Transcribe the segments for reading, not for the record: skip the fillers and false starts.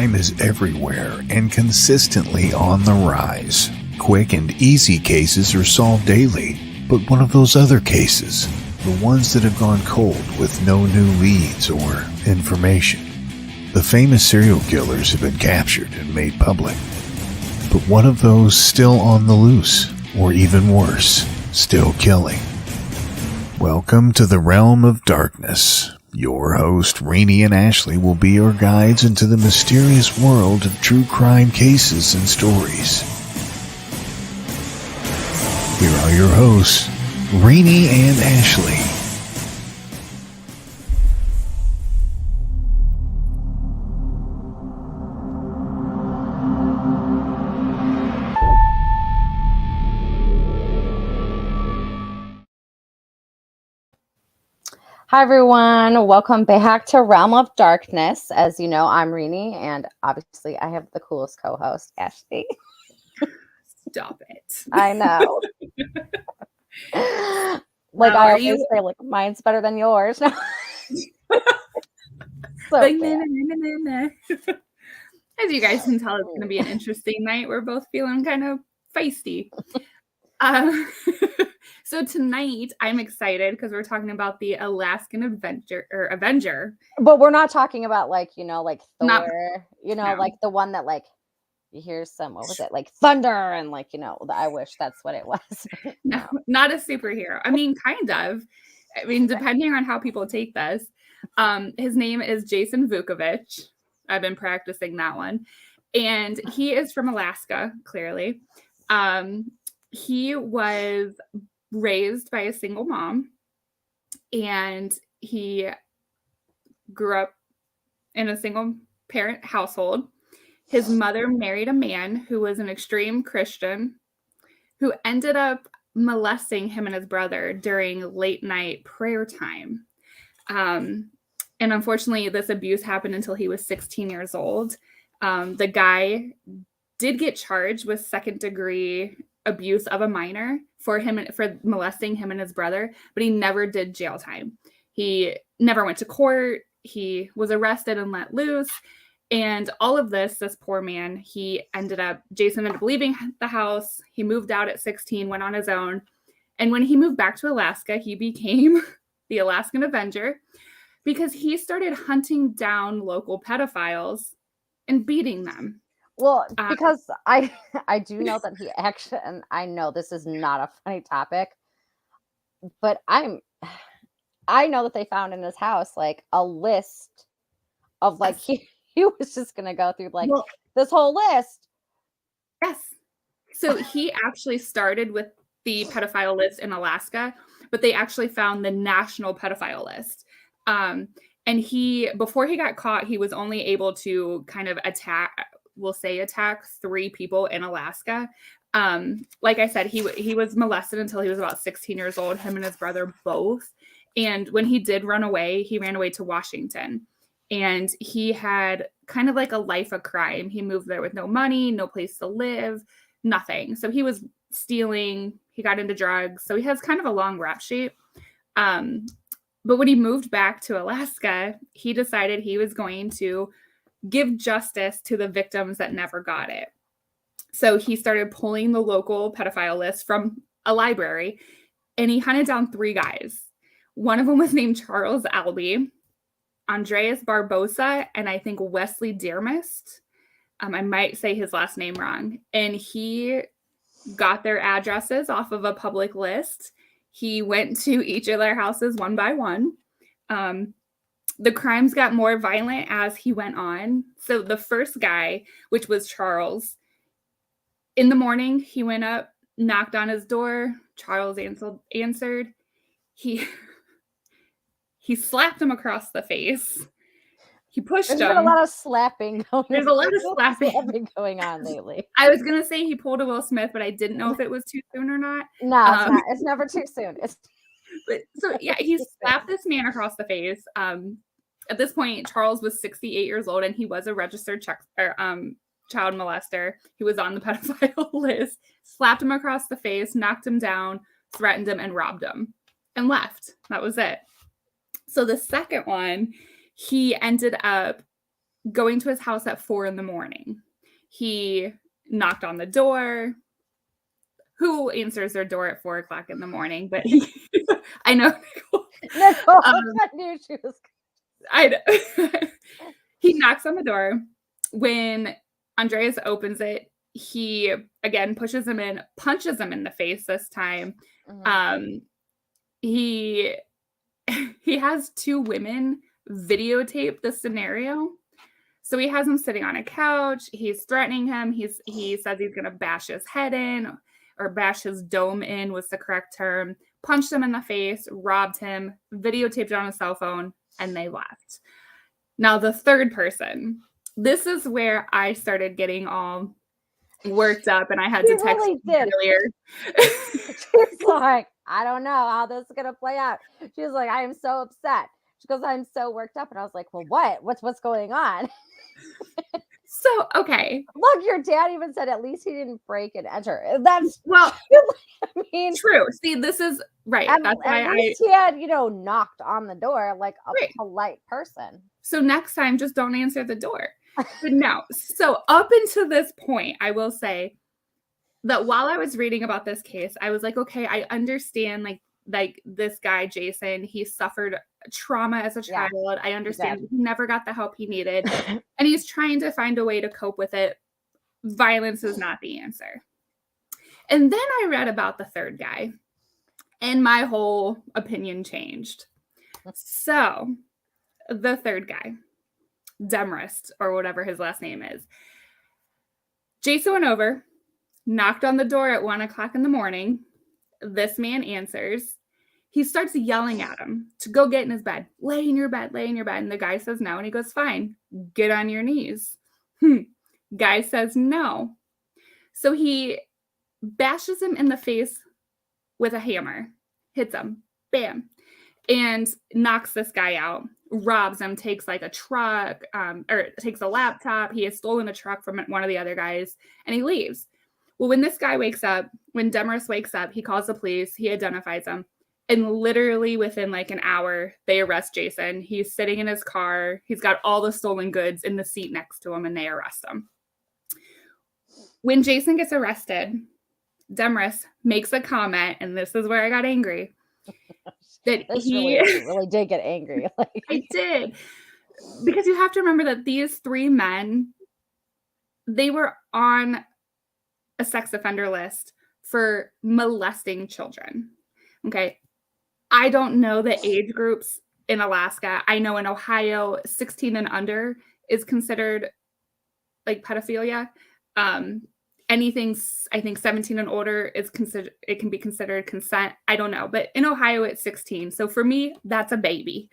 Crime is everywhere and consistently on the rise. Quick and easy cases are solved daily, but what of those other cases? The ones that have gone cold with no new leads or information. The famous serial killers have been captured and made public. But what of those still on the loose? Or even worse, still killing? Welcome to the realm of darkness. Your host, Reeni and Ashley, will be your guides into the mysterious world of true crime cases and stories. Here are your hosts, Reeni and Ashley. Hi, everyone. Welcome back to Realm of Darkness. As you know, I'm Reeni, and obviously I have the coolest co-host, Ashley. Stop it. I know. Like, I always say, like, mine's better than yours. So like, nah. As you guys can tell, it's going to be an interesting night. We're both feeling kind of feisty. So tonight, I'm excited because we're talking about the Alaskan Avenger. But we're not talking about, like, Thor, no. like the one that, like, you hear some, what was it, like thunder, and, like, I wish that's what it was. No, not a superhero. I mean, kind of. I mean, depending on how people take this. His name is Jason Vukovich. I've been practicing that one. And he is from Alaska, clearly. He was raised by a single mom, and he grew up in a single parent household. His mother married a man who was an extreme Christian who ended up molesting him and his brother during late night prayer time. And unfortunately, this abuse happened until he was 16 years old. The guy did get charged with second-degree abuse of a minor for molesting him and his brother, but he never did jail time. He never went to court. He was arrested and let loose. And all of this poor man, Jason ended up leaving the house. He moved out at 16, went on his own. And when he moved back to Alaska, he became the Alaskan Avenger because he started hunting down local pedophiles and beating them. Well, because I do know that he actually, and I know this is not a funny topic, but I know that they found in his house, like, a list of, like, he was just going to go through, like, this whole list. Yes. So he actually started with the pedophile list in Alaska, but they actually found the national pedophile list. And before he got caught, he was only able to kind of attack 3 people in Alaska. Like I said, he was molested until he was about 16 years old, him and his brother both. And when he did run away, he ran away to Washington. And he had kind of like a life of crime. He moved there with no money, no place to live, nothing. So he was stealing, he got into drugs. So he has kind of a long rap sheet. But when he moved back to Alaska, he decided he was going to give justice to the victims that never got it. So he started pulling the local pedophile list from a library, and he hunted down 3 guys. One of them was named Charles Albee, Andreas Barbosa, and I think Wesley Dearmist. I might say his last name wrong. And he got their addresses off of a public list. He went to each of their houses one by one. The crimes got more violent as he went on. So the first guy, which was Charles, in the morning, he went up, knocked on his door. Charles answered. He slapped him across the face. He pushed him. There's been a lot of slapping going on. There's a lot of slapping going on lately. I was going to say he pulled a Will Smith, but I didn't know if it was too soon or not. No, it's never too soon. He slapped this man across the face. At this point, Charles was 68 years old, and he was a registered child molester. He was on the pedophile list. Slapped him across the face, knocked him down, threatened him, and robbed him, and left. That was it. So the second one, he ended up going to his house at 4 a.m. He knocked on the door. Who answers their door at 4 o'clock in the morning? But I know. Nicole, I knew she was. I know. He knocks on the door. When Andreas opens it, he again pushes him in, punches him in the face this time. He has 2 women videotape the scenario. So he has him sitting on a couch. He's threatening him. He says he's going to bash his head in, or bash his dome in was the correct term. Punched him in the face, robbed him, videotaped it on a cell phone, and they left. Now, the third person. This is where I started getting all worked up, and I had to text really earlier. She's like, I don't know how this is gonna play out. She was like, I am so upset. She goes, I'm so worked up, and I was like, well, what's going on? So, okay. Look, your dad even said at least he didn't break and enter. That's well, I mean, true. See, this is right. That's why at least he had, knocked on the door like a polite person. So next time, just don't answer the door. But no. So up until this point, I will say that while I was reading about this case, I was like, okay, I understand like this guy, Jason, he suffered trauma as a child. Yeah, I understand he never got the help he needed. And he's trying to find a way to cope with it. Violence is not the answer. And then I read about the third guy, and my whole opinion changed. So the third guy, Demarest, or whatever his last name is. Jason went over, knocked on the door at 1 o'clock in the morning. This man answers. He starts yelling at him to go get in his bed. Lay in your bed, lay in your bed. And the guy says no. And he goes, fine, get on your knees. Guy says no. So he bashes him in the face with a hammer, hits him, bam, and knocks this guy out, robs him, takes like a truck, or takes a laptop. He has stolen a truck from one of the other guys, and he leaves. Well, when this guy wakes up, when Demarest wakes up, he calls the police, he identifies him, and literally within like an hour, they arrest Jason. He's sitting in his car. He's got all the stolen goods in the seat next to him, and they arrest him. When Jason gets arrested, Demarest makes a comment, and this is where I got angry. That he really did get angry. I did. Because you have to remember that these 3 men, they were on a sex offender list for molesting children. Okay. I don't know the age groups in Alaska. I know in Ohio, 16 and under is considered like pedophilia. Anything, I think 17 and older is considered, it can be considered consent. I don't know, but in Ohio it's 16. So for me, that's a baby.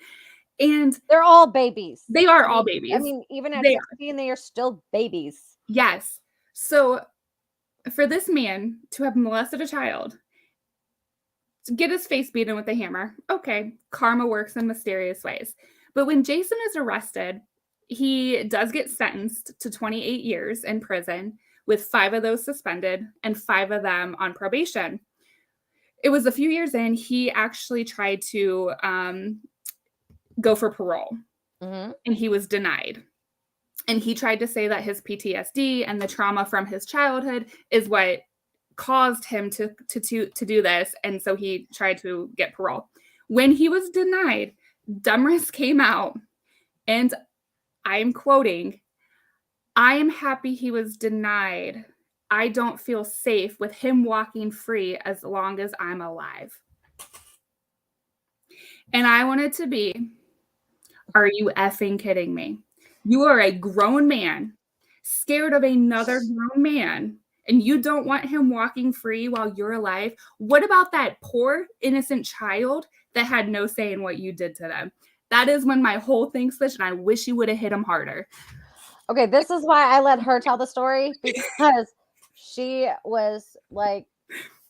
And they're all babies. They are all babies. I mean, even at 16, they are still babies. Yes. So for this man to have molested a child, to get his face beaten with a hammer, okay, karma works in mysterious ways. But when Jason is arrested, he does get sentenced to 28 years in prison, with 5 of those suspended and 5 of them on probation. It was a few years in, he actually tried to go for parole, and he was denied. And he tried to say that his PTSD and the trauma from his childhood is what caused him to do this. And so he tried to get parole. When he was denied, Demarest came out, and I'm quoting, I am happy he was denied. I don't feel safe with him walking free as long as I'm alive. And I wanted to be, are you effing kidding me? You are a grown man, scared of another grown man, and you don't want him walking free while you're alive? What about that poor, innocent child that had no say in what you did to them? That is when my whole thing switched, and I wish you would have hit him harder. Okay, this is why I let her tell the story, because she was like,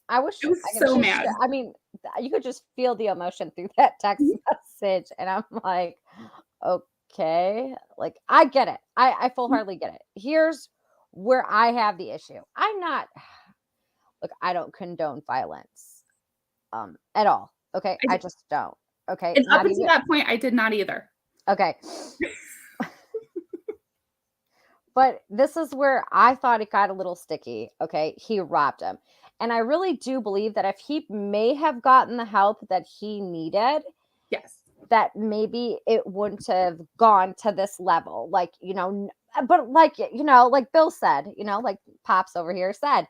I wish I was so mad. I mean, you could just feel the emotion through that text message, and I'm like, okay, like I get it. I full-heartedly get it. Here's where I have the issue. I don't condone violence at all. Okay, I just don't. Okay, and up until that point, I did not either. Okay. But this is where I thought it got a little sticky. Okay. He robbed him. And I really do believe that if he may have gotten the help that he needed, Yes. that maybe it wouldn't have gone to this level. Like, but like, like Bill said, like Pops over here said,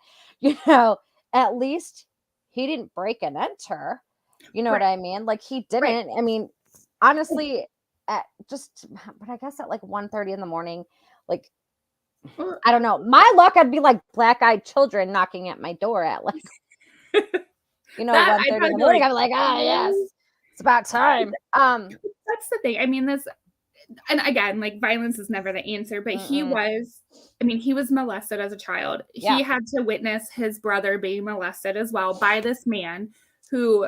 at least he didn't break and enter. You know Right. what I mean? Like he didn't. I mean, honestly, but I guess at like 1:30 in the morning, like, I don't know. My luck, I'd be like black-eyed children knocking at my door at like, 1:30 in the morning. I'm like, yes, it's about time. That's the thing. I mean, and again, like violence is never the answer, but he was molested as a child. Yeah. He had to witness his brother being molested as well by this man who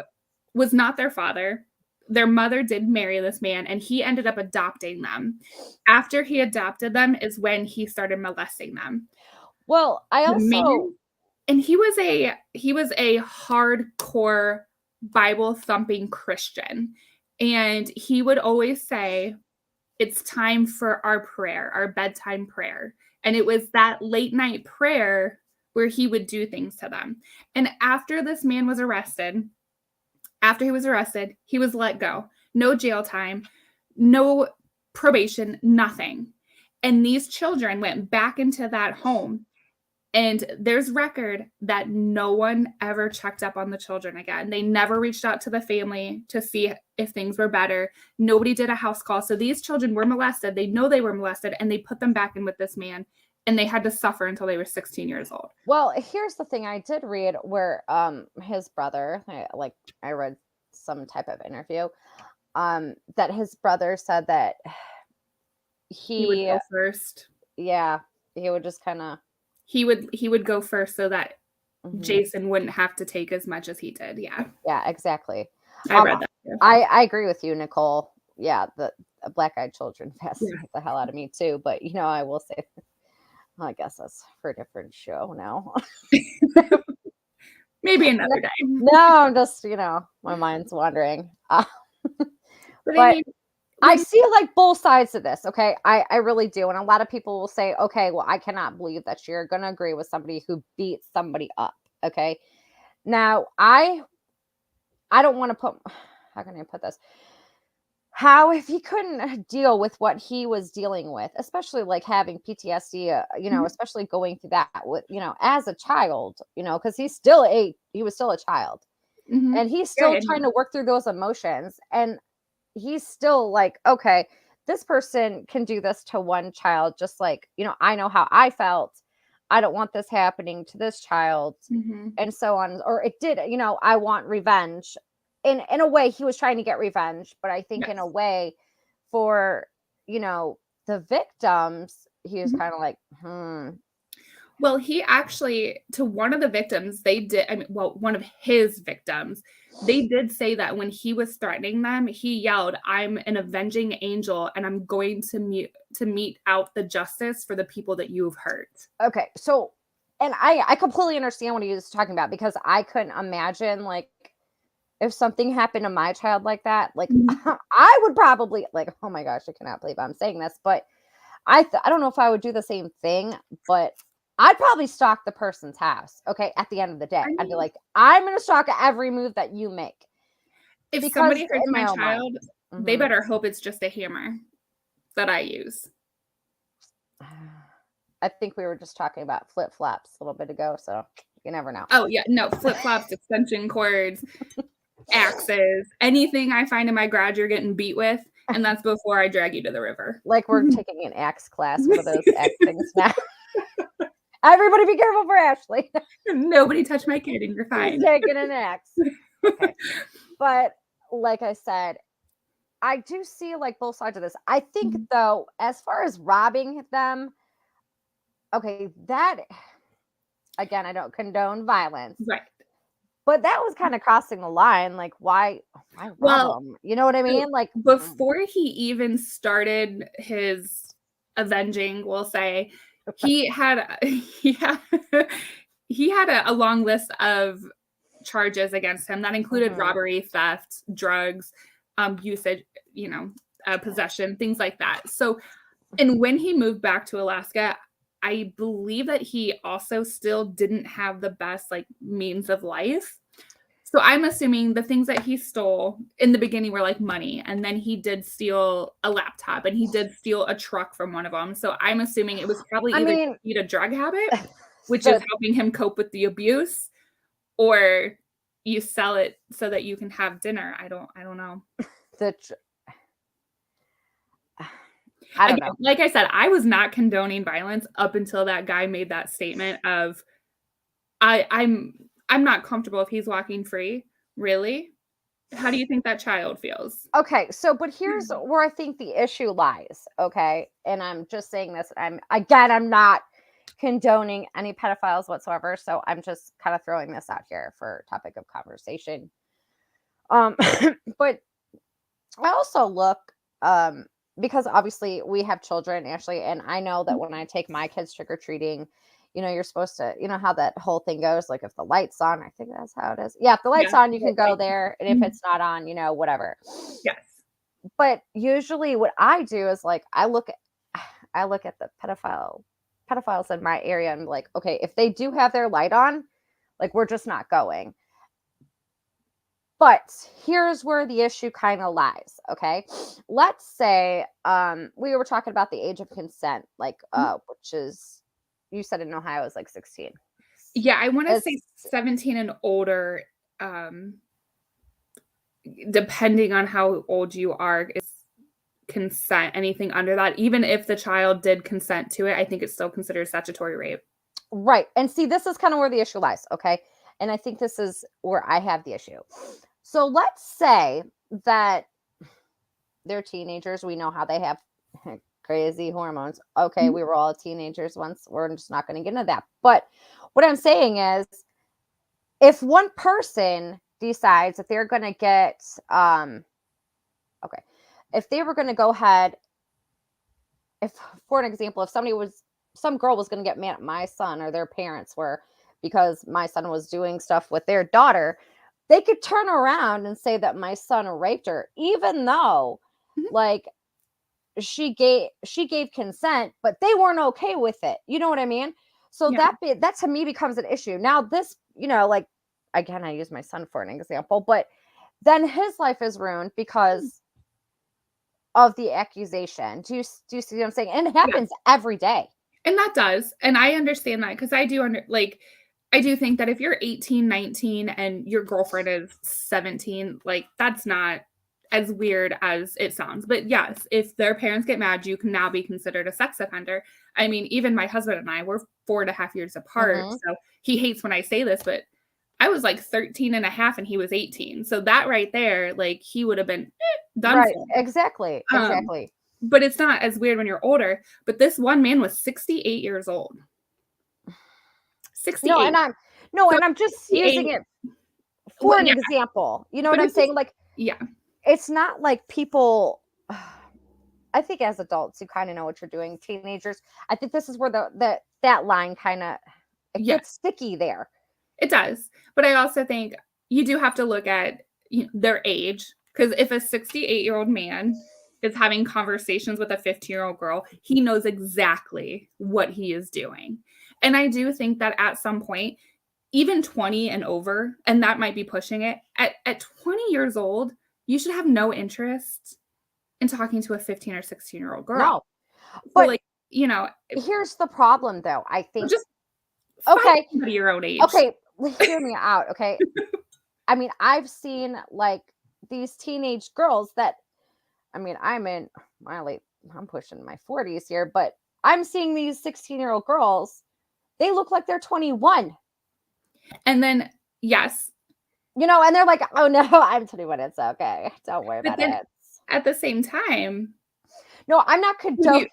was not their father. Their mother did marry this man, and he ended up adopting them. After he adopted them is when he started molesting them. Well, and he was a hardcore Bible thumping Christian. And he would always say, it's time for our prayer, our bedtime prayer. And it was that late night prayer where he would do things to them. And after this man was arrested, he was let go. No jail time, no probation, nothing. And these children went back into that home. And there's record that no one ever checked up on the children again. They never reached out to the family to see if things were better. Nobody did a house call. So these children were molested. They know they were molested, and they put them back in with this man, and they had to suffer until they were 16 years old. Well, here's the thing. I did read where his brother, I read some type of interview, that his brother said that he would go first. Yeah, he would just kind of. He would go first so that Jason wouldn't have to take as much as he did. Yeah. Yeah, exactly. I read that. Too. I agree with you, Nicole. Yeah, the black-eyed children fascinate the hell out of me too. But I will say, I guess that's for a different show now. Maybe another day. No, I'm just my mind's wandering. But I see like both sides of this. Okay. I really do. And a lot of people will say, okay, well, I cannot believe that you're going to agree with somebody who beats somebody up. Okay. Now I don't want to how can I put this? How, if he couldn't deal with what he was dealing with, especially like having PTSD, especially going through that with, as a child, cause he was still a child and he's still trying to work through those emotions. And he's still like, okay, this person can do this to one child. Just like, I know how I felt. I don't want this happening to this child and so on. Or it did, I want revenge. In a way, he was trying to get revenge, but I think in a way for, the victims, he was kind of like, Well, he actually, to one of the victims, one of his victims, they did say that when he was threatening them, he yelled, "I'm an avenging angel, and I'm going to mete out the justice for the people that you've hurt." Okay, so, and I completely understand what he was talking about, because I couldn't imagine, like, if something happened to my child like that, like, I would probably, like, oh my gosh, I cannot believe I'm saying this, but I don't know if I would do the same thing, but I'd probably stalk the person's house. Okay. At the end of the day, I'd be like, I'm going to stalk every move that you make. If somebody hurts my child, they better hope it's just a hammer that I use. I think we were just talking about flip-flops a little bit ago, so you never know. Oh yeah. No, flip-flops, extension cords, axes, anything I find in my garage you're getting beat with. And that's before I drag you to the river. Like we're taking an axe class, one of those axe things now. Everybody be careful for Ashley. Nobody touch my kid and you're fine. He's taking an axe. Okay. But like I said, I do see like both sides of this. I think though, as far as robbing them, okay, that, again, I don't condone violence. Right. But that was kind of crossing the line. Like, why rob them? You know what I mean? Like, before he even started his avenging, we'll say, he had a long list of charges against him that included robbery, theft, drugs, usage, possession, things like that. So, and when he moved back to Alaska, I believe that he also still didn't have the best like means of life. So I'm assuming the things that he stole in the beginning were like money, and then he did steal a laptop, and he did steal a truck from one of them. So I'm assuming it was probably I either mean, to feed a drug habit, which is helping him cope with the abuse, or you sell it so that you can have dinner. I don't know. I don't know. Like I said, I was not condoning violence up until that guy made that statement of I'm not comfortable if he's walking free. Really? How do you think that child feels? Okay, so but here's where I think the issue lies, okay? And I'm just saying this, I'm not condoning any pedophiles whatsoever, so I'm just kind of throwing this out here for topic of conversation. But I also look because obviously we have children, Ashley, and I know that when I take my kids trick-or-treating, you're supposed to, how that whole thing goes, like if the light's on, I think that's how it is. Yeah, if the light's on, you can go there, and if it's not on, whatever. Yes. But usually what I do is like I look at the pedophiles in my area and I'm like, okay, if they do have their light on, like we're just not going. But here's where the issue kind of lies, okay? Let's say we were talking about the age of consent, like which is, you said in Ohio is like 16. Yeah, I want to say 17 and older, depending on how old you are, is consent. Anything under that, even if the child did consent to it, I think it's still considered statutory rape. Right. And see, this is kind of where the issue lies, okay? And I think this is where I have the issue. So let's say that they're teenagers. We know how they have crazy hormones. Okay, we were all teenagers once. We're just not going to get into that. But what I'm saying is, if one person decides that they're going to get, if they were going to go ahead, if, for an example, if some girl was going to get mad at my son or their parents were, because my son was doing stuff with their daughter, they could turn around and say that my son raped her, even though like she gave consent, but they weren't okay with it. You know what I mean? So that to me becomes an issue. Now this, like, again, I use my son for an example, but then his life is ruined because of the accusation. Do you see what I'm saying? And it happens every day. And that does. And I understand that because I do I do think that if you're 18, 19 and your girlfriend is 17, like that's not as weird as it sounds. But yes, if their parents get mad, you can now be considered a sex offender. I mean, even my husband and I were 4.5 years apart. So he hates when I say this, but I was like 13 and a half and he was 18. So that right there, like he would have been done. Right. Exactly. But it's not as weird when you're older. But this one man was 68 years old. 68. And I'm just using it for an example. You know what I'm saying? Like, it's not like people, I think as adults, you kind of know what you're doing. Teenagers, I think this is where that line kind of gets sticky there. It does. But I also think you do have to look at their age. Because if a 68-year-old man is having conversations with a 15-year-old girl, he knows exactly what he is doing. And I do think that at some point, even 20 and over, and that might be pushing it, at 20 years old, you should have no interest in talking to a 15 or 16-year-old girl. No. But, so like, here's the problem, though. I think. Just find somebody your own age. Okay, hear me out, okay? I mean, I've seen, like, these teenage girls that, I mean, I'm pushing my 40s here, but I'm seeing these 16-year-old girls. They look like they're 21. And then, yes. And they're like, oh, no, I'm 21. It's okay. Don't worry about it. At the same time. No, I'm not condoning.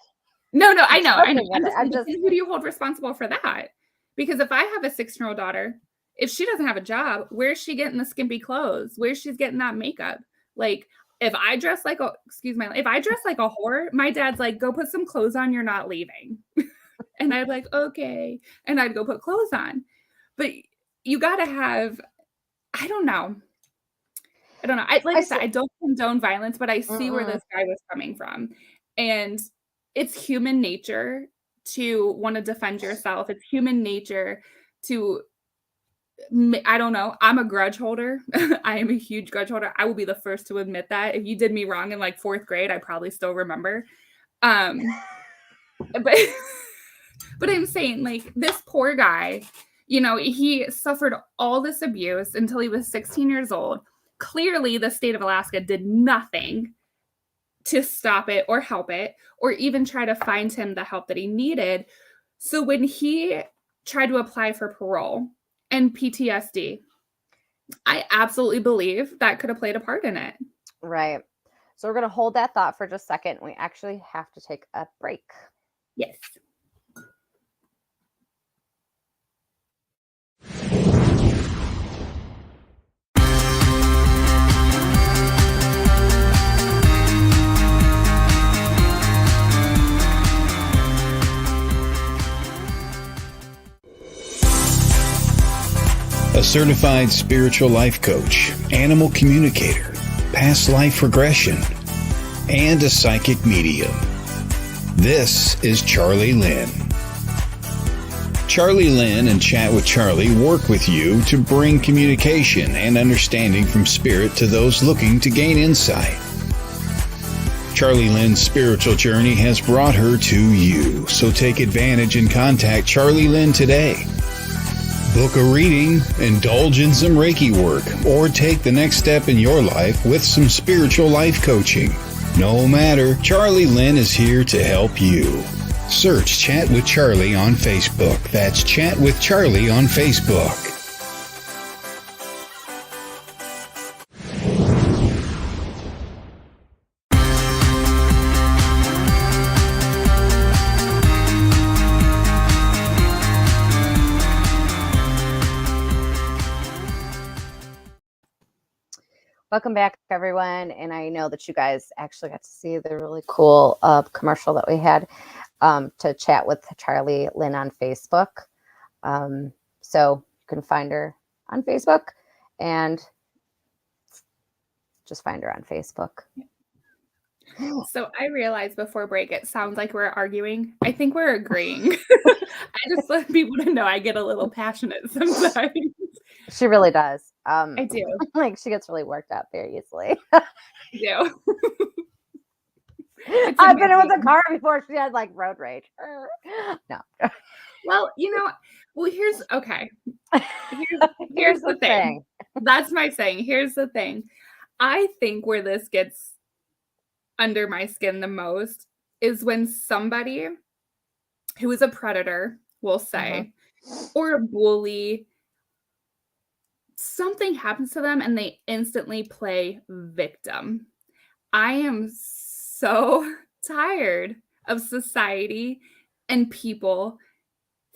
No, I know. I'm just, who do you hold responsible for that? Because if I have a 16-year-old daughter, if she doesn't have a job, where's she getting the skimpy clothes? Where's she getting that makeup? Like, if I dress like a whore, my dad's like, go put some clothes on. You're not leaving. And I'd like, okay. And I'd go put clothes on. But you got to have, I don't know. I said, I don't condone violence, but I see where this guy was coming from. And it's human nature to want to defend yourself. It's human nature to, I don't know. I'm a grudge holder. I am a huge grudge holder. I will be the first to admit that. If you did me wrong in like 4th grade, I probably still remember. But but I'm saying, like, this poor guy, you know, he suffered all this abuse until he was 16 years old. Clearly, the state of Alaska did nothing to stop it or help it, or even try to find him the help that he needed. So when he tried to apply for parole and PTSD, I absolutely believe that could have played a part in it. Right. So we're going to hold that thought for just a second. We actually have to take a break. Yes. A certified spiritual life coach, animal communicator, past life regression, and a psychic medium. This is Charlie Lynn. Charlie Lynn and Chat with Charlie work with you to bring communication and understanding from spirit to those looking to gain insight. Charlie Lynn's spiritual journey has brought her to you, so take advantage and contact Charlie Lynn today. Book a reading, indulge in some Reiki work, or take the next step in your life with some spiritual life coaching. No matter, Charlie Lynn is here to help you. Search Chat with Charlie on Facebook. That's Chat with Charlie on Facebook. Welcome back, everyone. And I know that you guys actually got to see the really cool commercial that we had to chat with Charlie Lynn on Facebook. So you can find her on Facebook and just find her on Facebook. So I realized before break, it sounds like we're arguing. I think we're agreeing. I just let people to know I get a little passionate sometimes. She really does. I do. Like, she gets really worked up very easily. I do. I've been in with a car before. She had like road rage. No. Well, you know, here's the thing. That's my saying. Here's the thing. I think where this gets under my skin the most is when somebody who is a predator, will say, or a bully, something happens to them and they instantly play victim. I am so tired of society and people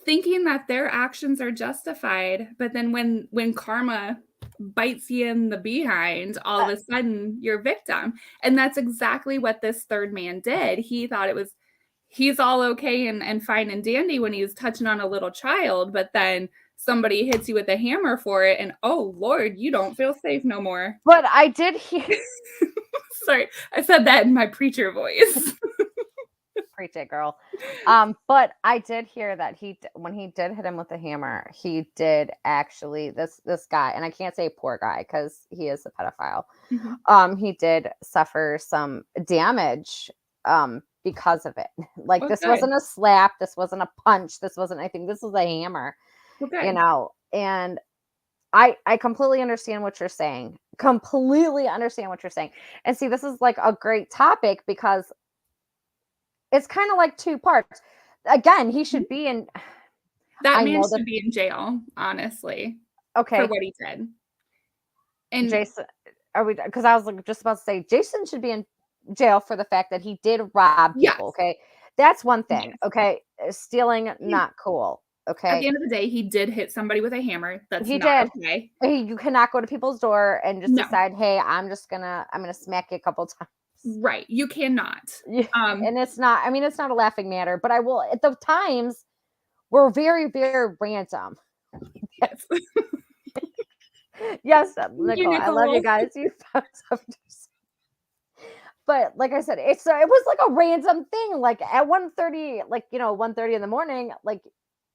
thinking that their actions are justified, but then when karma bites you in the behind, all of a sudden you're victim. And that's exactly what this third man did. He thought he's all okay and fine and dandy when he's touching on a little child, but then somebody hits you with a hammer for it, and oh Lord, you don't feel safe no more. But I did hear. Sorry, I said that in my preacher voice. Preach it, girl. But I did hear that when he did hit him with a hammer, he did actually this guy, and I can't say poor guy because he is a pedophile. He did suffer some damage because of it. Like, this wasn't a slap, this wasn't a punch, this wasn't anything. This was a hammer. You know, and I completely understand what you're saying. Completely understand what you're saying. And see, this is like a great topic because it's kind of like two parts. Again, he should be in. That man should be in jail, honestly. Okay. For what he did. And Jason, because I was just about to say, Jason should be in jail for the fact that he did rob people. Yes. Okay. That's one thing. Yes. Okay. Stealing, not cool. Okay. At the end of the day, he did hit somebody with a hammer. That's he not did. Okay. You cannot go to people's door and just decide, hey, I'm gonna smack you a couple times. Right. You cannot. And it's not a laughing matter, but I will, at the times were very, very random. Yes. Yes, Nicole, I love you guys. You But like I said, it was like a random thing. Like at 1:30, like 1:30 in the morning, like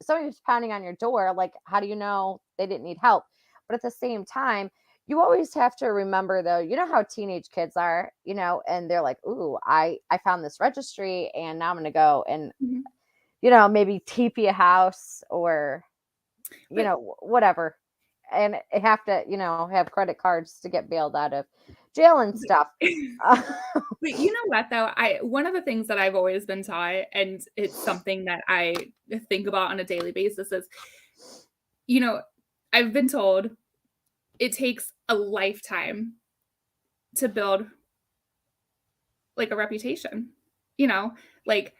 somebody's pounding on your door. Like, how do you know they didn't need help? But at the same time, you always have to remember though, you know how teenage kids are, and they're like, "Ooh, I found this registry, and now I'm gonna go and Mhm. maybe TP a house or But whatever." And have to, have credit cards to get bailed out of jail and stuff. but you know what though? One of the things that I've always been taught, and it's something that I think about on a daily basis is, I've been told it takes a lifetime to build like a reputation, like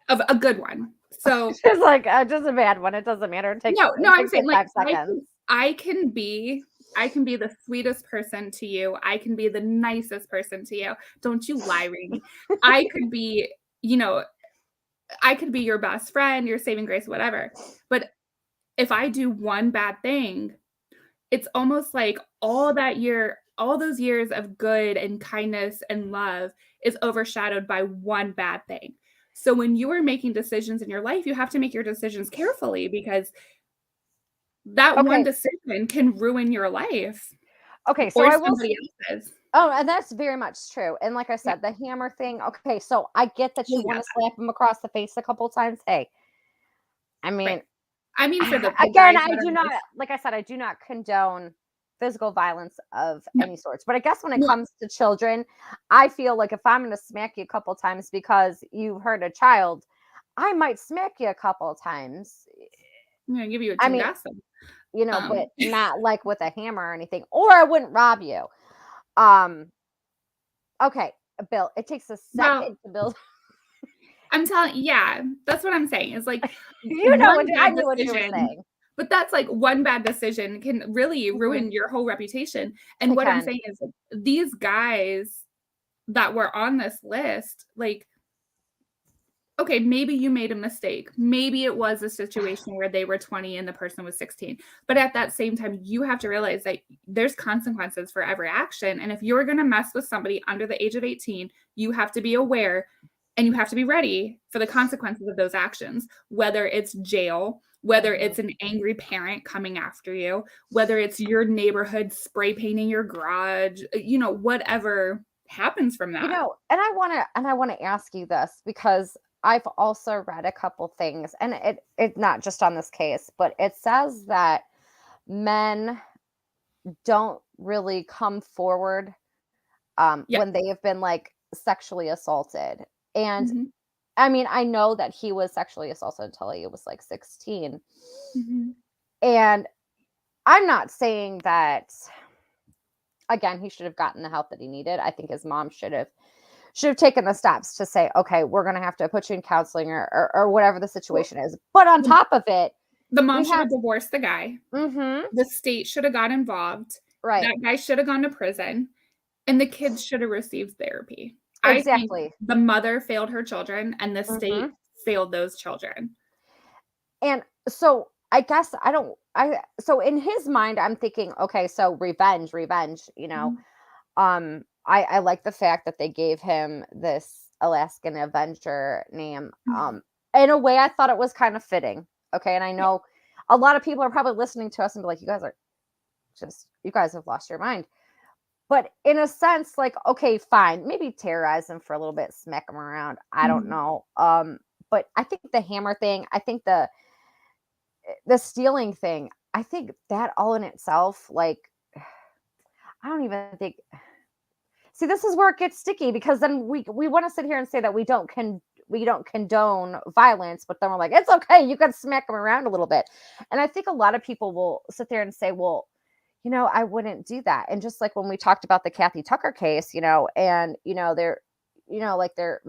of a good one. So Just like just a bad one. It doesn't matter. It takes no, it I'm takes saying like like 5 seconds. I can be the sweetest person to you. I can be the nicest person to you. Don't you lie, Reenie. I could be, you know, I could be your best friend, your saving grace, whatever. But if I do one bad thing, it's almost like all those years of good and kindness and love is overshadowed by one bad thing. So when you are making decisions in your life, you have to make your decisions carefully because that one Okay. decision can ruin your life Okay. So or I will. somebody else's. Oh, and that's very much true. And like I Yeah. said, the hammer thing. Okay, so I get that you Well, want yeah, to slap him across the face a couple times. Hey, I right. mean, I mean, for the again, guys I that do are not, like, like I said, I do not condone physical violence of no, any sorts. But I guess when it no, comes to children, I feel like if I'm going to smack you a couple times because you hurt a child, I might smack you a couple times. I'm gonna give you a I mean, chingazo. but not like with a hammer or anything, or I wouldn't rob you. Um, okay, Bill, it takes a Well, second to build. I'm telling, yeah, that's what I'm saying. It's like What one I bad knew what you were decision, saying. but that's like one bad decision can really Mhm. ruin your whole reputation. And It what I'm can. saying is these guys that were on this list, like, okay, maybe you made a mistake. Maybe it was a situation where they were 20 and the person was 16. But at that same time, you have to realize that there's consequences for every action. And if you're going to mess with somebody under the age of 18, you have to be aware and you have to be ready for the consequences of those actions, whether it's jail, whether Mhm. it's an angry parent coming after you, whether it's your neighborhood spray painting your garage, whatever happens from that. And I want to ask you this because I've also read a couple things, and it not just on this case, but it says that men don't really come forward Yeah. when they have been like sexually assaulted. And Mhm. I mean, I know that he was sexually assaulted until he was like 16. Mhm. And I'm not saying that again he should have gotten the help that he needed. I think his mom should have taken the steps to say, okay, we're going to have to put you in counseling or whatever the Well, situation is. But on the top of it, the mom we should have, have divorced the guy. mm-hmm, The state should have got involved. right, That guy should have gone to prison, and the kids should have received therapy. I think exactly. the mother failed her children, and the Mm-hmm. state failed those children. And so I guess so in his mind, I'm thinking, okay, so revenge. Mhm, I like the fact that they gave him this Alaskan Avenger name. mhm. In a way, I thought it was kind of fitting. Okay. And I Yeah, know a lot of people are probably listening to us and be like, you guys have lost your mind. But in a sense, like, okay, fine, maybe terrorize him for a little bit, smack him around. I don't mhm. know. But I think the hammer thing, I think the stealing thing, I think that all in itself, like, I don't even think. See, this is where it gets sticky because then we want to sit here and say that we don't condone violence, but then we're like, it's okay, you can smack them around a little bit. And I think a lot of people will sit there and say, well, I wouldn't do that. And just like when we talked about the Kathy Tucker case, and they're like their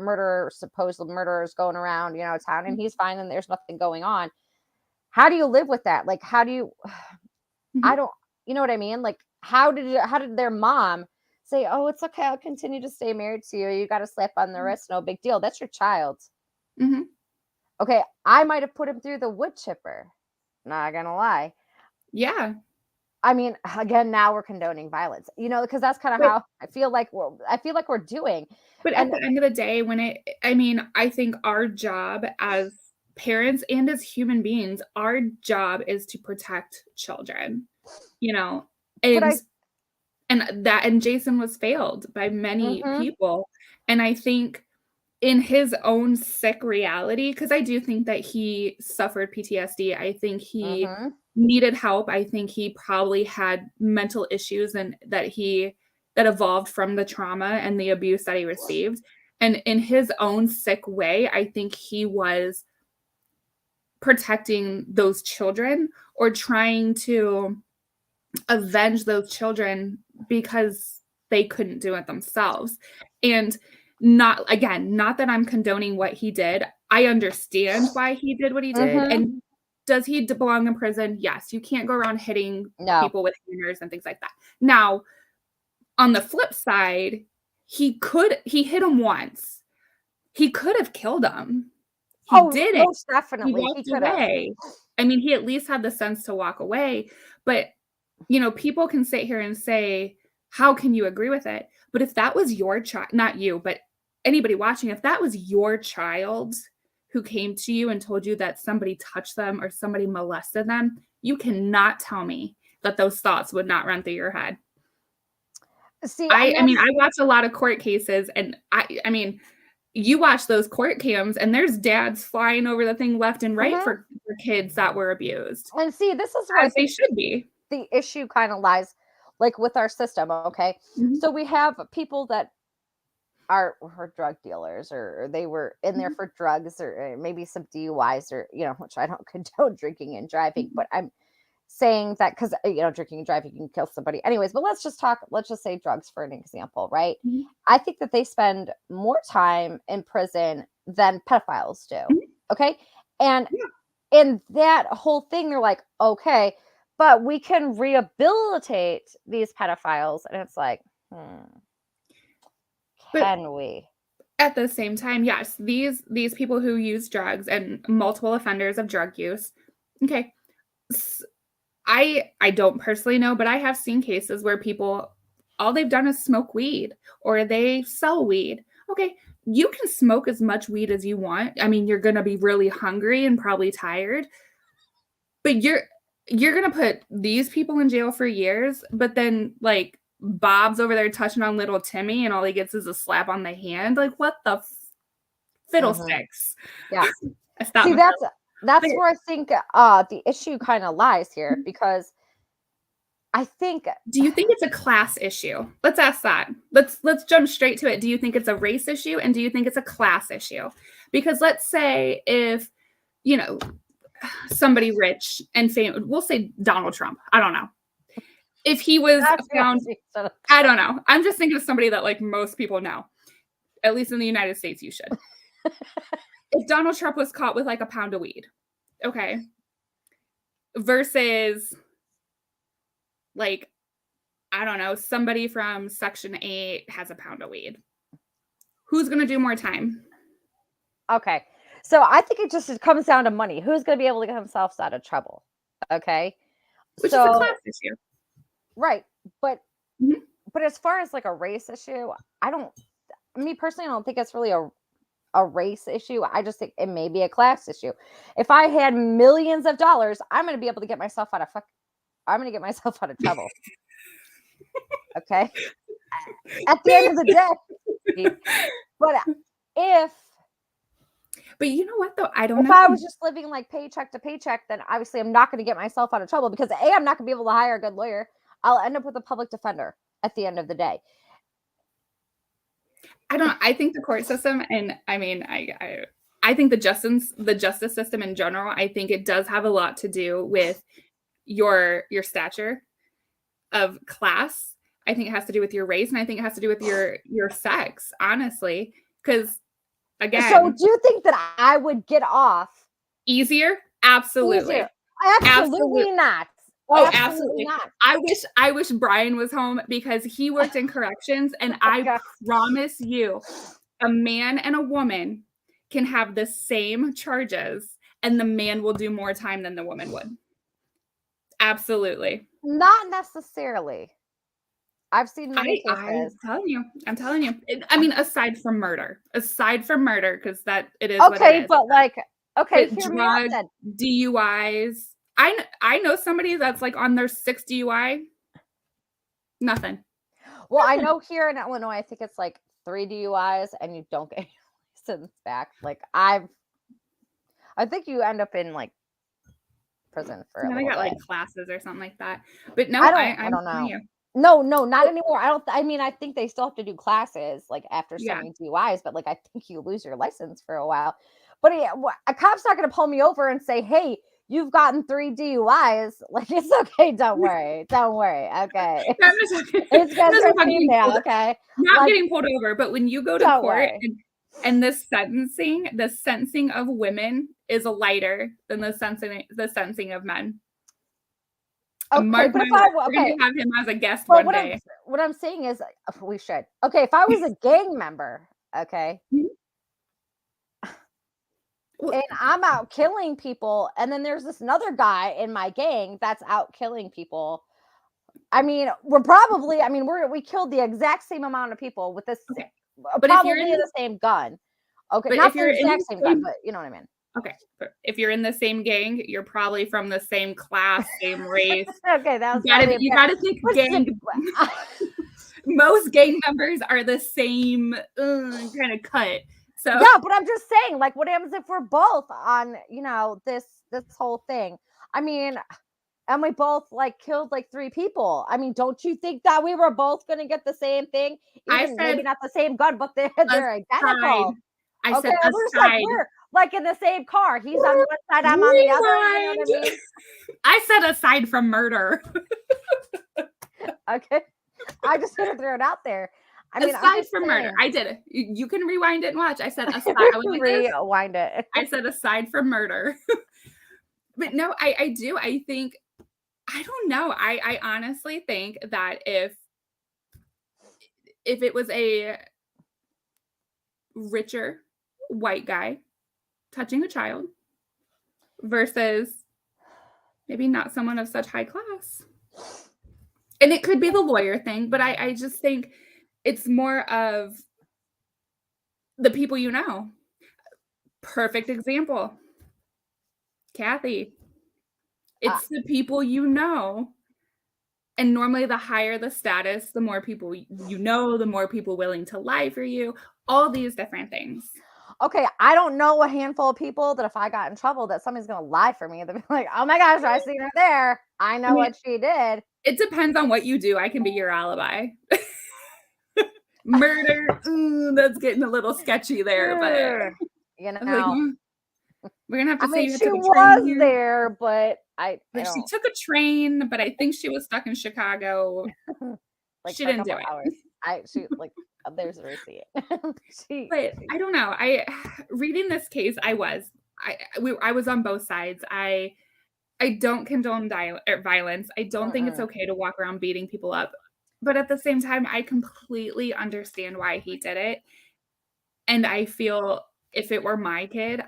supposed murderers going around, town, and he's fine and there's nothing going on. How do you live with that? Like, how do you I Mhm, don't you know what I mean? Like, how did their mom say, "Oh, it's okay. I'll continue to stay married to you. You got a slap on the wrist. No big deal. That's your child." mhm. Okay, I might have put him through the wood chipper. Not gonna lie. Yeah. I mean, again, now we're condoning violence, because that's kind of how I feel like we're doing. But at the end of the day, I think our job as parents and as human beings, our job is to protect children, and Jason was failed by many people. And I think in his own sick reality, because I do think that he suffered PTSD. I think he needed help. I think he probably had mental issues and that evolved from the trauma and the abuse that he received. And in his own sick way, I think he was protecting those children or trying to avenge those children because they couldn't do it themselves. And not that I'm condoning what he did. I understand why he did what he did. And does he belong in prison? Yes. You can't go around hitting people with hammers and things like that. Now, on the flip side, he hit him once. He could have killed him. He didn't. Most definitely. He walked away. I mean, he at least had the sense to walk away. But, people can sit here and say, how can you agree with it? But if that was your child, not you, but anybody watching, if that was your child who came to you and told you that somebody touched them or somebody molested them, you cannot tell me that those thoughts would not run through your head. See, I watch a lot of court cases, and I mean, you watch those court cams, and there's dads flying over the thing left and right for kids that were abused. And see, this is where they should be. The issue kind of lies, like with our system. Okay, so we have people that are drug dealers, or they were in there for drugs, or maybe some DUIs, or which I don't condone drinking and driving, but I'm saying that because drinking and driving can kill somebody anyways. But let's just say drugs for an example, right? I think that they spend more time in prison than pedophiles do. Okay, and in that whole thing, they're like, okay, but we can rehabilitate these pedophiles, and it's like, can we? At the same time, yes, these people who use drugs and multiple offenders of drug use, okay, I don't personally know, but I have seen cases where people, all they've done is smoke weed or they sell weed. Okay, you can smoke as much weed as you want. I mean, you're going to be really hungry and probably tired, but you're going to put these people in jail for years, but then like Bob's over there touching on little Timmy and all he gets is a slap on the hand. Like, what the fiddlesticks? Yeah. See, that's where I think the issue kind of lies here, because I think. Do you think it's a class issue? Let's ask that. Let's jump straight to it. Do you think it's a race issue, and do you think it's a class issue? Because let's say if somebody rich and famous, we'll say Donald Trump. I don't know. If he was found, I don't know. I'm just thinking of somebody that like most people know. At least in the United States, you should. If Donald Trump was caught with like a pound of weed, okay, versus like, I don't know, somebody from Section 8 has a pound of weed, who's going to do more time? Okay, so I think it comes down to money. Who's going to be able to get themselves out of trouble? Okay, which is a class issue, right? But as far as like a race issue, me personally, I don't think it's really a race issue. I just think it may be a class issue. If I had millions of dollars, I'm going to be able to get myself out of trouble. Okay. At the end of the day. But you know what though? I don't know. If I was just living like paycheck to paycheck, then obviously I'm not going to get myself out of trouble, because I'm not going to be able to hire a good lawyer. I'll end up with a public defender at the end of the day. I think the court system, and I mean, I think the justice system in general, I think it does have a lot to do with your stature of class. I think it has to do with your race, and I think it has to do with your sex, honestly. Because again, so do you think that I would get off easier? Absolutely. Easier. Absolutely not. Oh, absolutely not. I wish Brian was home, because he worked in corrections, and I promise you, a man and a woman can have the same charges, and the man will do more time than the woman would. Absolutely. Not necessarily. I've seen many I'm cases. telling you. I mean, aside from murder, because it is what it Okay, is. but like, okay, But hear me out drugs, then. DUIs. I know somebody that's like on their 6th DUI. Nothing. Well, I know here in Illinois, I think it's like 3 DUIs and you don't get your license back. Like I think you end up in like prison for a Yeah, they little got like bit. classes or something like that. But no, I I'm don't telling know. you. No, not anymore. I mean, I think they still have to do classes like after so Yeah. many DUIs, but like I think you lose your license for a while. But yeah, a cop's not going to pull me over and say, "Hey, you've gotten 3 DUIs." Like it's okay. Don't worry. Don't worry. Okay. No, I'm just talking, It's I'm because just you're talking getting female. pulled, Okay. not Like, getting pulled over, but when you go to don't court worry. and the sentencing of women is lighter than the sentencing of men. Okay, Mark but my if words. I We're gonna okay, have him as a guest but one day. what I'm saying is we should. Okay, if I was a gang member, okay, Well, and I'm out killing people, and then there's this another guy in my gang that's out killing people. I mean, we killed the exact same amount of people with this, okay. But if you're probably in the same gun. Okay, but not if you're the in exact the same gun, same but you know what I mean. okay, but if you're in the same gang, you're probably from the same class, same race. Okay, that was probably You gotta think gang. Most gang members are the same kind of cut. So yeah, but I'm just saying, like, what happens if we're both on, this whole thing? I mean, and we both like killed like 3 people. I mean, don't you think that we were both gonna get the same thing? I Even said maybe not the same gun, but they're aside. identical. I Okay, said we're just like aside. we're like in the same car. He's on one side, I'm on the other. You know what I Rewind. mean? I said aside from murder. Okay, I just gonna throw it out there. I mean, I'm Aside just from murder. saying. I did it. You can rewind it and watch. I said aside. I was like this. Rewind it. I said aside from murder. But no, I do. I think I don't know. I honestly think that if it was a richer white guy touching a child versus maybe not someone of such high class. And it could be the lawyer thing, but I just think it's more of the people you know. Perfect example. Kathy. It's the people you know. And normally the higher the status, the more people you know, the more people willing to lie for you, all these different things. Okay, I don't know a handful of people that if I got in trouble that somebody's gonna lie for me. They'll be like, "Oh my gosh, I seen her there. I know what she did." It depends on what you do. I can be your alibi. Murder, that's getting a little sketchy there, but You I was like, know, we're gonna have I to say mean, you she took a train was here. there, but I Like she don't took a train, but I think she was stuck in Chicago. like She for a didn't do couple it. hours. She like there's a receipt. But I don't know. Reading this case, I was on both sides. I don't condone violence. I don't think it's okay to walk around beating people up. But at the same time, I completely understand why he did it. And I feel if it were my kid,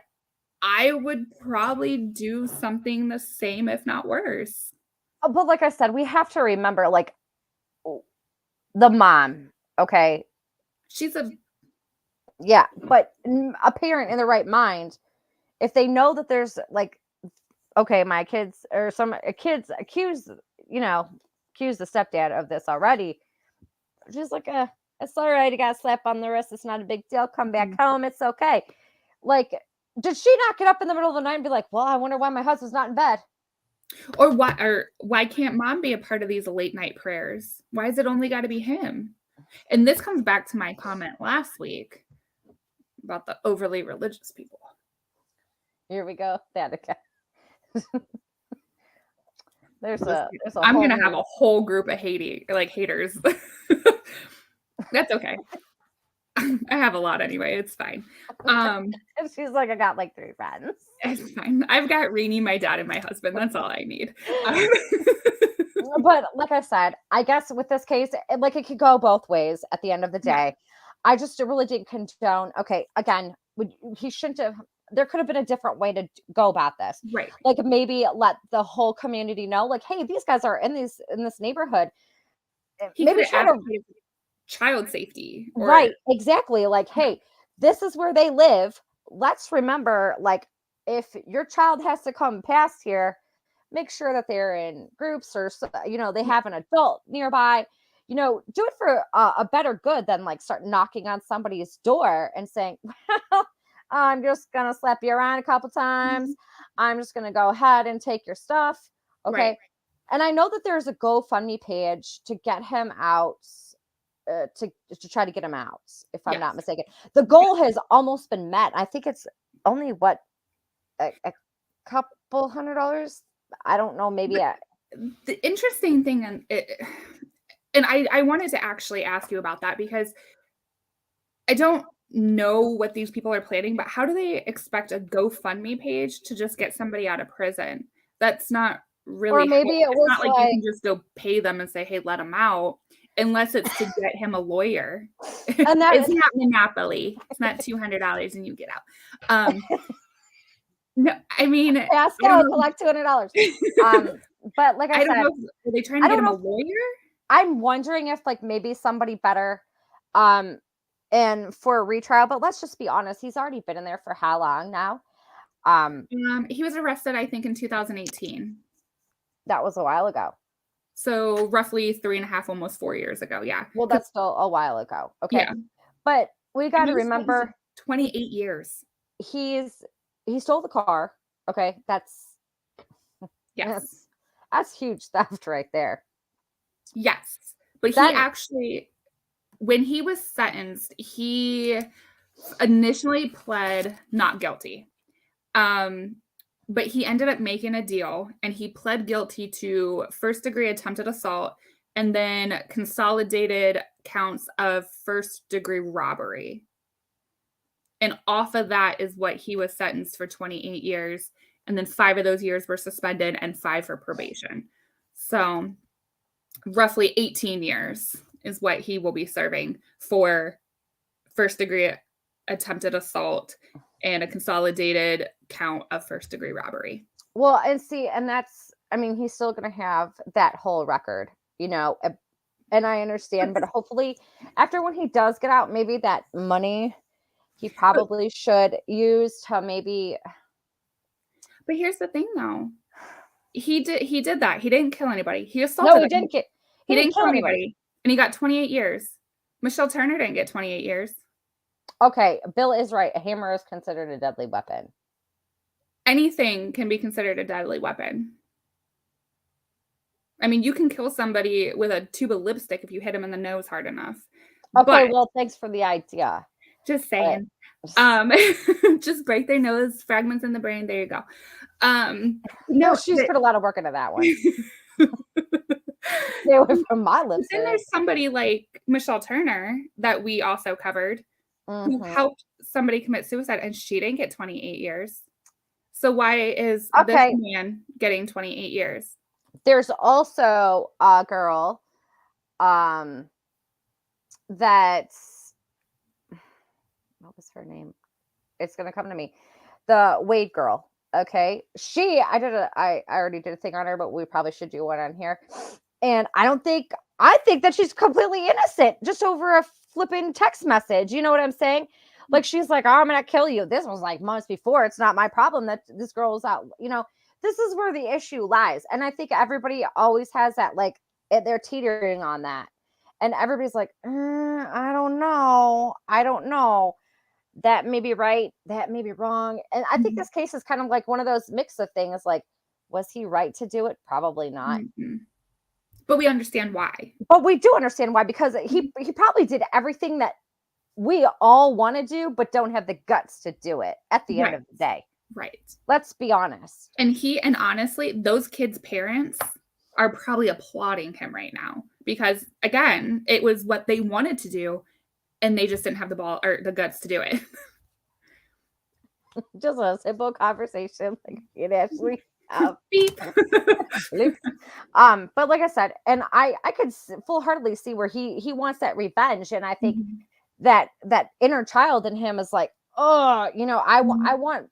I would probably do something the same, if not worse. But like I said, we have to remember like the mom, okay? She's a Yeah, but a parent in the right mind, if they know that there's like, okay, my kids or some kids accuse the stepdad of this already, just like it's all right, you got a slap on the wrist, it's not a big deal, come back home, it's okay. Like, did she not get up in the middle of the night and be like, well, I wonder why my husband's not in bed? Or why can't mom be a part of these late night prayers? Why is it only got to be him? And this comes back to my comment last week about the overly religious people. Here we go. That again. There's a I'm gonna have a whole group of haters. That's okay. I have a lot anyway. It's fine. She's like, I got like 3 friends. It's fine. I've got Reenie, my dad, and my husband. That's all I need. But like I said, I guess with this case, it could go both ways at the end of the day. I just really didn't condone. Okay, again, he shouldn't have. there could have been a different way to go about this. Right. Like maybe let the whole community know, like, hey, these guys are in this neighborhood. He Maybe could try have to advocated for child safety. Or, right, exactly. Like, hey, this is where they live. Let's remember, like, if your child has to come past here, make sure that they're in groups or they have an adult nearby. Do it for a better good than like start knocking on somebody's door and saying, well, I'm just gonna slap you around a couple times. I'm just gonna go ahead and take your stuff. Okay. Right. And I know that there's a GoFundMe page to get him out, to try to get him out, if I'm not mistaken. The goal has almost been met. I think it's only a couple $100. I don't know, maybe the interesting thing, and I wanted to actually ask you about that, because I don't know what these people are planning, but how do they expect a GoFundMe page to just get somebody out of prison? That's not really, or maybe it it's was not like you like, can just go pay them and say, hey, let him out, unless it's to get him a lawyer. and that It's not Monopoly. It's not $200 and you get out. No, I mean, ask I don't out, know. collect $200. But like I don't said, know. Are they trying to I get don't him a know. lawyer? I'm wondering if like maybe somebody better, and for a retrial. But let's just be honest, he's already been in there for how long now? He was arrested, I think, in 2018. That was a while ago. So roughly 3.5, almost 4 years ago. Yeah. Well, that's still a while ago. Okay. Yeah. But we got to He was sentenced remember, to 28 years. he stole the car. Okay. Yes. That's huge theft right there. Yes. But Then- he actually, when he was sentenced, he initially pled not guilty. But he ended up making a deal, and he pled guilty to first-degree attempted assault and then consolidated counts of first-degree robbery. And off of that is what he was sentenced for 28 years. And then 5 of those years were suspended and 5 for probation. So roughly 18 years is what he will be serving for first-degree attempted assault and a consolidated count of first-degree robbery. Well, and see, and that's, I mean, he's still going to have that whole record, and I understand, but hopefully after when he does get out, maybe that money he probably should use to maybe. But here's the thing, though. He did that. He didn't kill anybody. He assaulted. No, he didn't kill. He didn't kill anybody. And he got 28 years. Michelle Turner didn't get 28 years. Okay, Bill is right. A hammer is considered a deadly weapon. Anything can be considered a deadly weapon. I mean, you can kill somebody with a tube of lipstick if you hit them in the nose hard enough. Okay, well, thanks for the idea. Just saying. Just break their nose, fragments in the brain. There you go. No, she's put a lot of work into that one. Stay away from my lips. Then there's somebody like Michelle Turner that we also covered, who helped somebody commit suicide, and she didn't get 28 years. So why is this man getting 28 years? There's also a girl that's, what was her name? It's gonna come to me. The Wade girl. Okay. I already did a thing on her, but we probably should do one on here. And I think that she's completely innocent just over a flipping text message. You know what I'm saying? Like, she's like, oh, I'm going to kill you. This was like months before. It's not my problem that this girl was out. This is where the issue lies. And I think everybody always has that, like, they're teetering on that. And everybody's like, I don't know. That may be right. That may be wrong. And I think this case is kind of like one of those mix of things. Like, was he right to do it? Probably not. Mm-hmm. But we understand why. But we do understand why, because he probably did everything that we all want to do, but don't have the guts to do it at the end of the day. Right. Let's be honest. And honestly, those kids' parents are probably applauding him right now, because again, it was what they wanted to do, and they just didn't have the ball or the guts to do it. Just a simple conversation, like it actually. Beep. But like I said, and I could full-heartedly see where he wants that revenge, and I think that inner child in him is like, oh, I want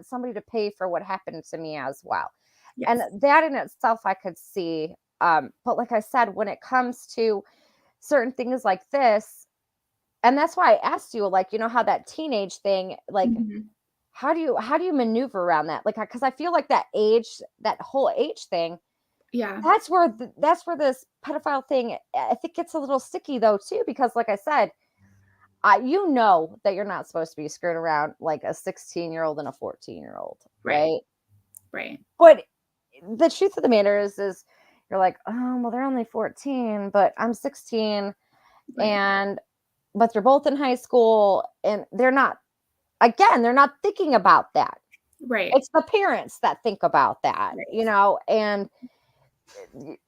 somebody to pay for what happened to me as well. Yes. And that in itself I could see. But like I said, when it comes to certain things like this, and that's why I asked you, like, how that teenage thing, like, Mhm. how do you maneuver around that? Like, because I feel like that whole age thing, Yeah. that's where this pedophile thing, I think, gets a little sticky though too, because like I said, that you're not supposed to be screwing around like a 16-year-old and a 14-year-old, right? Right. But the truth of the matter is you're like, oh, well, they're only 14, but I'm 16, Right. but they're both in high school, and they're not thinking about that. Right. It's the parents that think about that, Right. and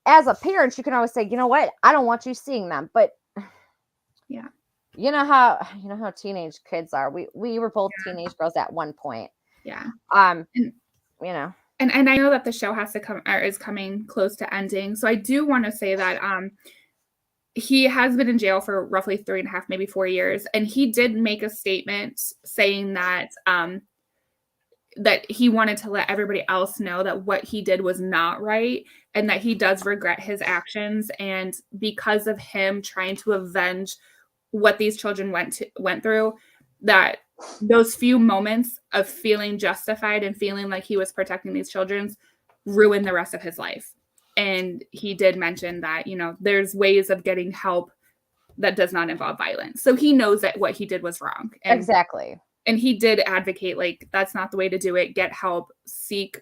as a parent, you can always say, you know what, I don't want you seeing them, but Yeah. you know how teenage kids are. We were both teenage girls at one point. Yeah. Um, And you know, and I know that the show has to come or is coming close to ending. So I do want to say that he has been in jail for roughly 3.5, maybe 4 years, and he did make a statement saying that that he wanted to let everybody else know that what he did was not right and that he does regret his actions, and because of him trying to avenge what these children went through, that those few moments of feeling justified and feeling like he was protecting these children ruined the rest of his life. And he did mention that, there's ways of getting help that does not involve violence. So he knows that what he did was wrong. exactly. And he did advocate, like, that's not the way to do it. Get help, seek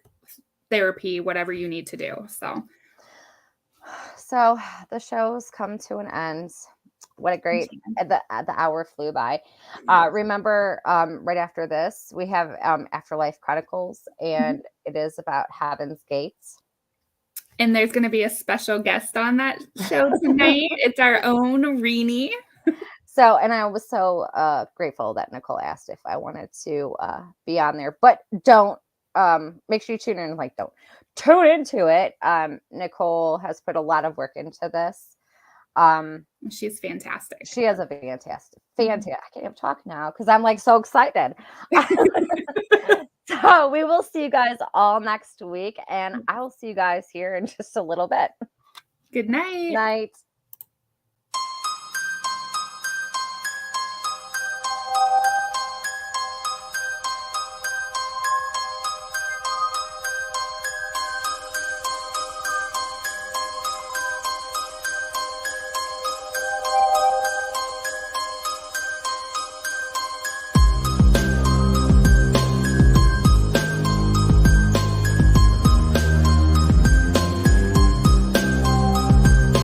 therapy, whatever you need to do. So the show's come to an end. What a great, the hour flew by. Remember, right after this, we have Afterlife Chronicles, and it is about Heaven's Gates. And there's going to be a special guest on that show tonight. It's our own Reenie. So, and I was so grateful that Nicole asked if I wanted to be on there, but don't, make sure you tune in, like, don't tune into it. Nicole has put a lot of work into this. She's fantastic. She has a fantastic. I can't even talk now because I'm like so excited. So we will see you guys all next week, and I will see you guys here in just a little bit. Good night. Night.